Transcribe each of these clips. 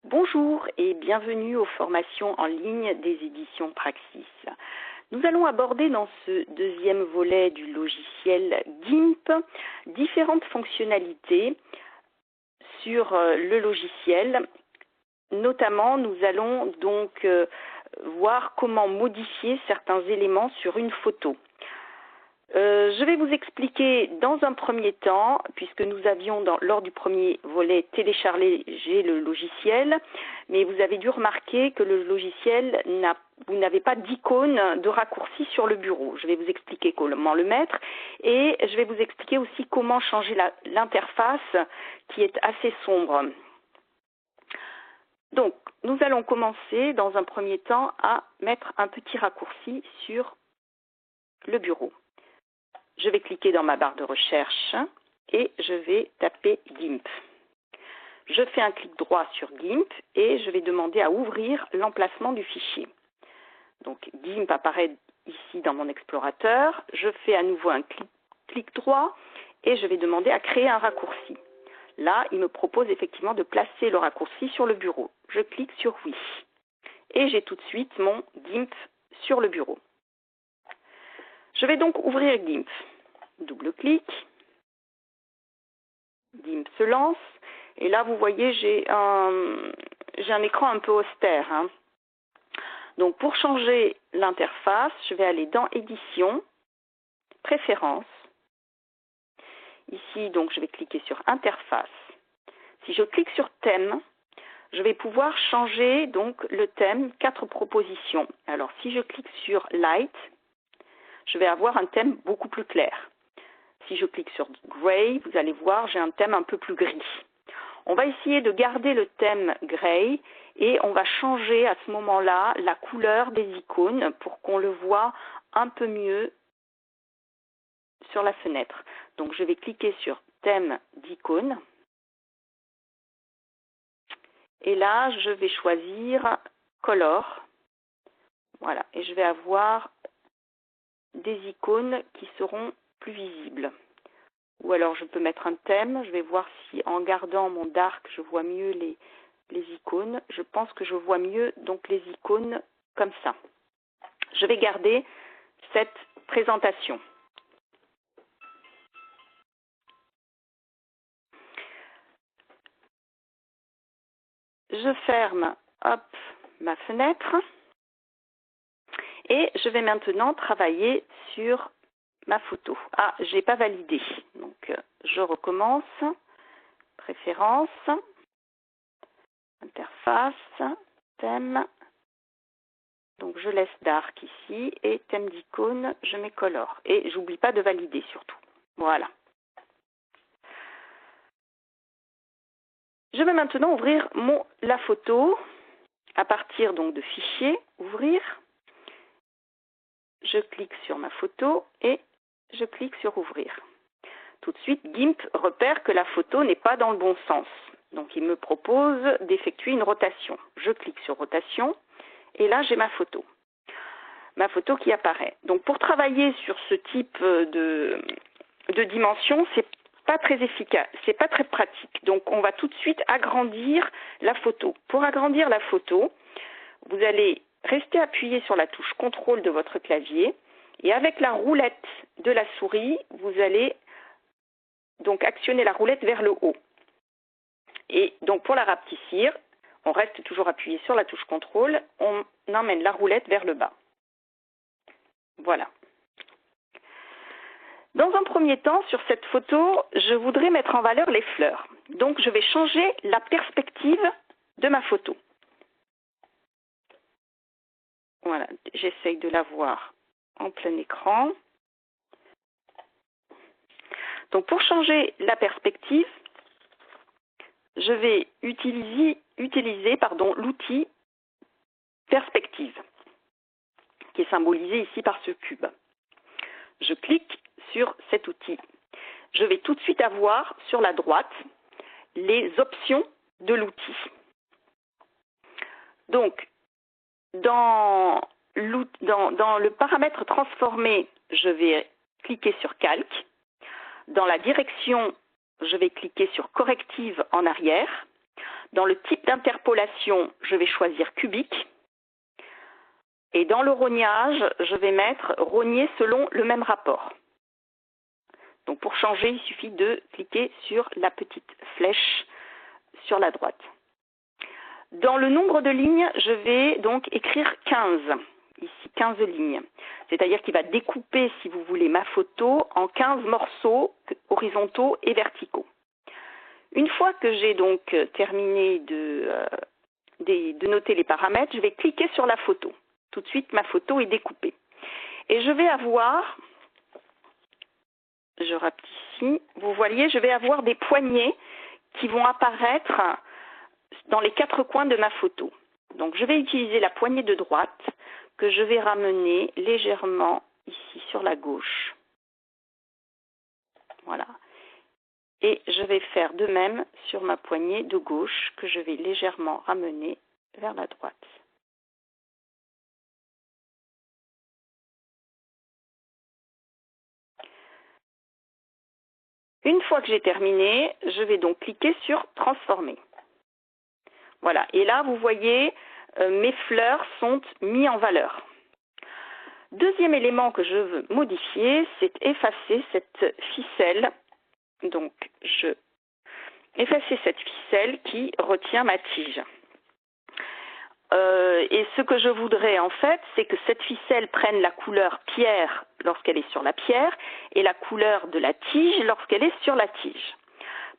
Bonjour et bienvenue aux formations en ligne des éditions Praxis. Nous allons aborder dans ce deuxième volet du logiciel GIMP différentes fonctionnalités sur le logiciel. Notamment, nous allons donc voir comment modifier certains éléments sur une photo. Je vais vous expliquer dans un premier temps, puisque nous avions lors du premier volet téléchargé le logiciel, mais vous avez dû remarquer que le logiciel, vous n'avez pas d'icône de raccourci sur le bureau. Je vais vous expliquer comment le mettre et je vais vous expliquer aussi comment changer l'interface qui est assez sombre. Donc, nous allons commencer dans un premier temps à mettre un petit raccourci sur le bureau. Je vais cliquer dans ma barre de recherche et je vais taper GIMP. Je fais un clic droit sur GIMP et je vais demander à ouvrir l'emplacement du fichier. Donc GIMP apparaît ici dans mon explorateur. Je fais à nouveau un clic droit et je vais demander à créer un raccourci. Là, il me propose effectivement de placer le raccourci sur le bureau. Je clique sur oui et j'ai tout de suite mon GIMP sur le bureau. Je vais donc ouvrir GIMP. Double-clic. GIMP se lance. Et là, vous voyez, j'ai un écran un peu austère. Donc, pour changer l'interface, je vais aller dans Édition, Préférences. Ici, donc, je vais cliquer sur Interface. Si je clique sur Thème, je vais pouvoir changer donc le thème 4 propositions. Alors, si je clique sur Light, je vais avoir un thème beaucoup plus clair. Si je clique sur Gray, vous allez voir, j'ai un thème un peu plus gris. On va essayer de garder le thème Gray et on va changer à ce moment-là la couleur des icônes pour qu'on le voit un peu mieux sur la fenêtre. Donc je vais cliquer sur thème d'icône. Et là, je vais choisir Color. Voilà, et je vais avoir des icônes qui seront plus visibles. Ou alors je peux mettre un thème, je vais voir si en gardant mon dark, je vois mieux les icônes. Je pense que je vois mieux donc les icônes comme ça. Je vais garder cette présentation. Je ferme ma fenêtre et je vais maintenant travailler sur ma photo. Ah, je n'ai pas validé. Donc, je recommence. Préférences, interface, thème. Donc, je laisse dark ici et thème d'icône, je mets color. Et j'oublie pas de valider surtout. Voilà. Je vais maintenant ouvrir la photo à partir donc de fichier, ouvrir. Je clique sur ma photo et je clique sur ouvrir. Tout de suite, GIMP repère que la photo n'est pas dans le bon sens. Donc, il me propose d'effectuer une rotation. Je clique sur rotation et là, j'ai ma photo. Ma photo qui apparaît. Donc, pour travailler sur ce type de dimension, c'est pas très efficace, c'est pas très pratique. Donc, on va tout de suite agrandir la photo. Pour agrandir la photo, vous allez rester appuyé sur la touche CTRL de votre clavier et avec la roulette de la souris, vous allez donc actionner la roulette vers le haut. Et donc pour la rapetissir, on reste toujours appuyé sur la touche CTRL, on emmène la roulette vers le bas. Voilà. Dans un premier temps, sur cette photo, je voudrais mettre en valeur les fleurs. Donc je vais changer la perspective de ma photo. Voilà, j'essaye de la voir en plein écran. Donc pour changer la perspective, je vais utiliser l'outil perspective, qui est symbolisé ici par ce cube. Je clique sur cet outil. Je vais tout de suite avoir sur la droite les options de l'outil. Donc, dans le paramètre transformé, je vais cliquer sur calque. Dans la direction, je vais cliquer sur corrective en arrière. Dans le type d'interpolation, je vais choisir cubique. Et dans le rognage, je vais mettre rogner selon le même rapport. Donc pour changer, il suffit de cliquer sur la petite flèche sur la droite. Dans le nombre de lignes, je vais donc écrire 15. Ici, 15 lignes. C'est-à-dire qu'il va découper, si vous voulez, ma photo en 15 morceaux horizontaux et verticaux. Une fois que j'ai donc terminé de noter les paramètres, je vais cliquer sur la photo. Tout de suite, ma photo est découpée. Et je vais avoir, je rapetissis, vous voyez, je vais avoir des poignées qui vont apparaître dans les 4 coins de ma photo. Donc, je vais utiliser la poignée de droite que je vais ramener légèrement ici sur la gauche. Voilà. Et je vais faire de même sur ma poignée de gauche que je vais légèrement ramener vers la droite. Une fois que j'ai terminé, je vais donc cliquer sur « Transformer ». Voilà, et là, vous voyez, mes fleurs sont mises en valeur. Deuxième élément que je veux modifier, c'est effacer cette ficelle. Donc, je vais effacer cette ficelle qui retient ma tige. Et ce que je voudrais en fait, c'est que cette ficelle prenne la couleur pierre lorsqu'elle est sur la pierre et la couleur de la tige lorsqu'elle est sur la tige.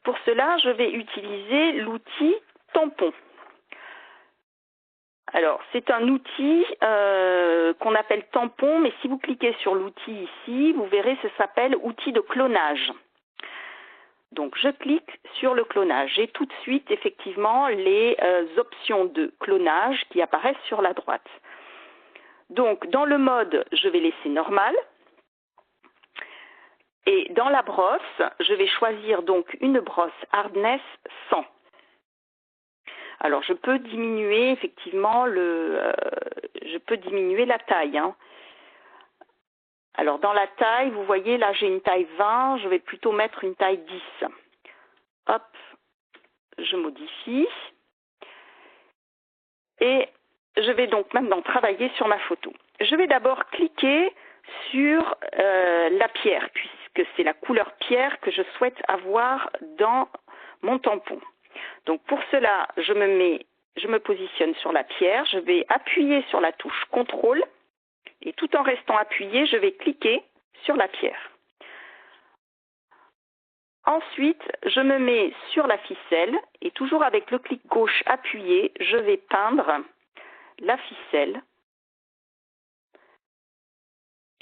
Pour cela, je vais utiliser l'outil tampon. Alors, c'est un outil qu'on appelle tampon, mais si vous cliquez sur l'outil ici, vous verrez que ça s'appelle outil de clonage. Donc, je clique sur le clonage. J'ai tout de suite, effectivement, les options de clonage qui apparaissent sur la droite. Donc, dans le mode, je vais laisser normal. Et dans la brosse, je vais choisir donc une brosse hardness 100. Alors, je peux diminuer effectivement je peux diminuer la taille. Hein. Alors, dans la taille, vous voyez, là, j'ai une taille 20, je vais plutôt mettre une taille 10. Hop, je modifie. Et je vais donc maintenant travailler sur ma photo. Je vais d'abord cliquer sur la pierre, puisque c'est la couleur pierre que je souhaite avoir dans mon tampon. Donc pour cela, je me positionne sur la pierre, je vais appuyer sur la touche CTRL et tout en restant appuyé, je vais cliquer sur la pierre. Ensuite, je me mets sur la ficelle et toujours avec le clic gauche appuyé, je vais peindre la ficelle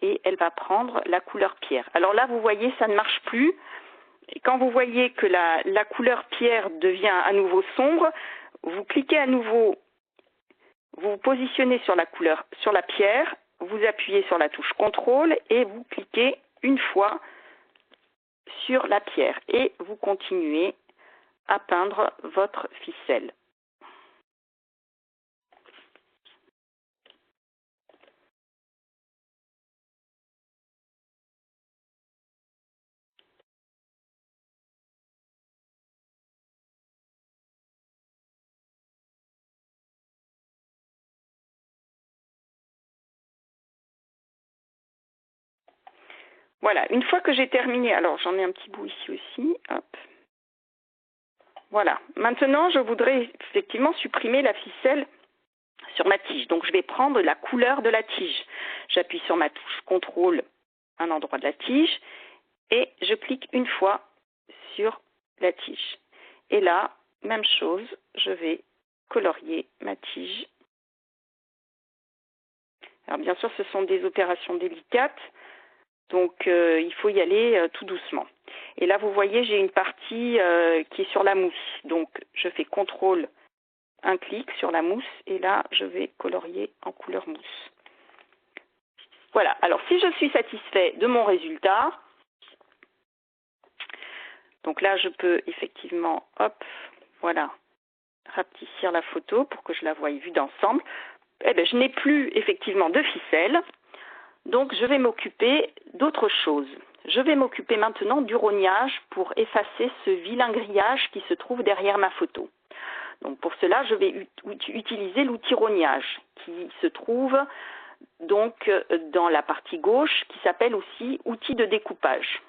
et elle va prendre la couleur pierre. Alors là, vous voyez, ça ne marche plus. Et quand vous voyez que la couleur pierre devient à nouveau sombre, vous cliquez à nouveau, vous vous positionnez sur la pierre, vous appuyez sur la touche CTRL et vous cliquez une fois sur la pierre et vous continuez à peindre votre ficelle. Voilà, une fois que j'ai terminé, alors j'en ai un petit bout ici aussi, hop. Voilà, maintenant je voudrais effectivement supprimer la ficelle sur ma tige. Donc je vais prendre la couleur de la tige. J'appuie sur ma touche CTRL, un endroit de la tige, et je clique une fois sur la tige. Et là, même chose, je vais colorier ma tige. Alors bien sûr, ce sont des opérations délicates. Donc, il faut y aller tout doucement. Et là, vous voyez, j'ai une partie qui est sur la mousse. Donc, je fais CTRL, un clic sur la mousse. Et là, je vais colorier en couleur mousse. Voilà. Alors, si je suis satisfait de mon résultat, donc là, je peux effectivement, hop, voilà, rapetissir la photo pour que je la voie vue d'ensemble. Eh bien, je n'ai plus effectivement de ficelle. Donc, je vais m'occuper d'autre chose. Je vais m'occuper maintenant du rognage pour effacer ce vilain grillage qui se trouve derrière ma photo. Donc pour cela, je vais utiliser l'outil rognage qui se trouve donc dans la partie gauche qui s'appelle aussi outil de découpage.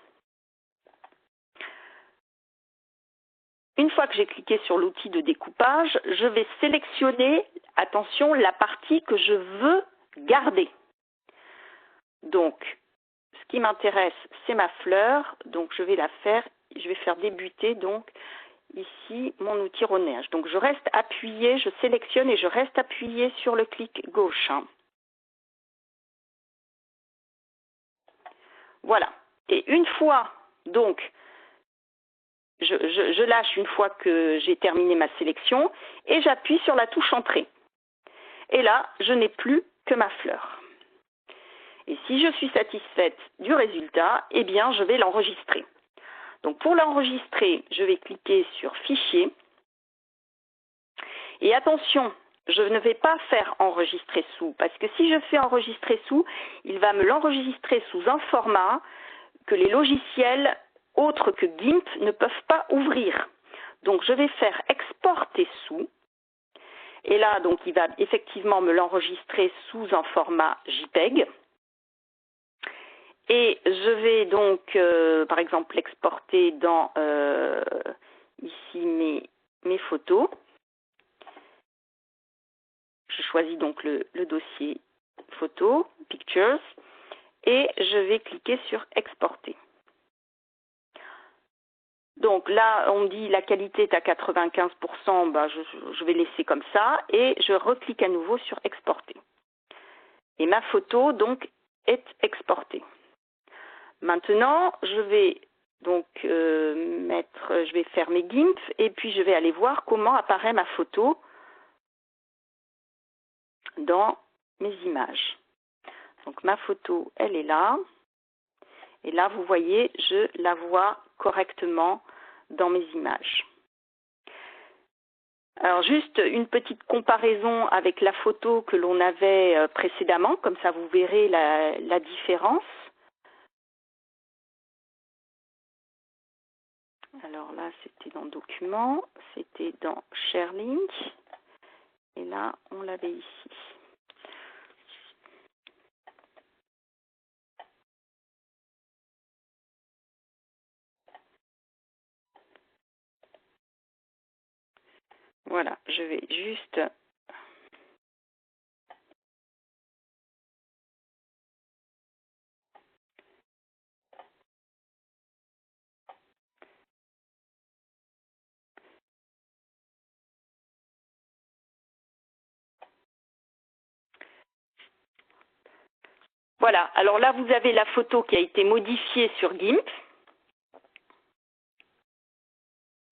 Une fois que j'ai cliqué sur l'outil de découpage, je vais sélectionner, attention, la partie que je veux garder. Donc, ce qui m'intéresse, c'est ma fleur. Donc, je vais faire débuter donc ici mon outil rognage. Donc, je reste appuyé, je sélectionne et je reste appuyé sur le clic gauche. Voilà. Et une fois, donc, je lâche une fois que j'ai terminé ma sélection et j'appuie sur la touche Entrée. Et là, je n'ai plus que ma fleur. Et si je suis satisfaite du résultat, eh bien, je vais l'enregistrer. Donc, pour l'enregistrer, je vais cliquer sur Fichier. Et attention, je ne vais pas faire enregistrer sous, parce que si je fais enregistrer sous, il va me l'enregistrer sous un format que les logiciels autres que GIMP ne peuvent pas ouvrir. Donc, je vais faire exporter sous. Et là, donc, il va effectivement me l'enregistrer sous un format JPEG. Et je vais donc, par exemple, l'exporter dans ici mes photos. Je choisis donc le dossier photo, Pictures, et je vais cliquer sur Exporter. Donc là, on me dit la qualité est à 95%, ben je vais laisser comme ça, et je reclique à nouveau sur Exporter. Et ma photo, donc, est exportée. Maintenant, je vais donc je vais faire mes GIMP, et puis je vais aller voir comment apparaît ma photo dans mes images. Donc ma photo, elle est là. Et là, vous voyez, je la vois correctement dans mes images. Alors juste une petite comparaison avec la photo que l'on avait précédemment, comme ça vous verrez la différence. Alors là, c'était dans Documents, c'était dans ShareLink, et là, on l'avait ici. Voilà, je vais juste... Voilà, alors là, vous avez la photo qui a été modifiée sur GIMP.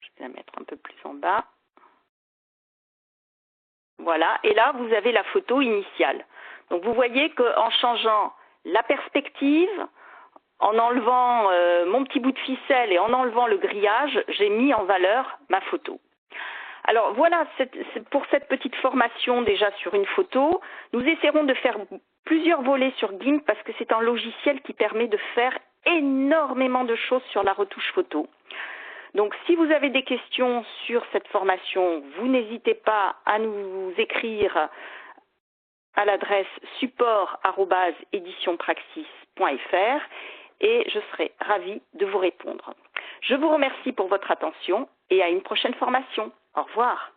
Je vais la mettre un peu plus en bas. Voilà, et là, vous avez la photo initiale. Donc, vous voyez qu'en changeant la perspective, en enlevant mon petit bout de ficelle et en enlevant le grillage, j'ai mis en valeur ma photo. Alors, voilà, pour cette petite formation déjà sur une photo, nous essaierons de faire plusieurs volets sur GIMP parce que c'est un logiciel qui permet de faire énormément de choses sur la retouche photo. Donc, si vous avez des questions sur cette formation, vous n'hésitez pas à nous écrire à l'adresse support@editionpraxis.fr et je serai ravie de vous répondre. Je vous remercie pour votre attention et à une prochaine formation. Au revoir.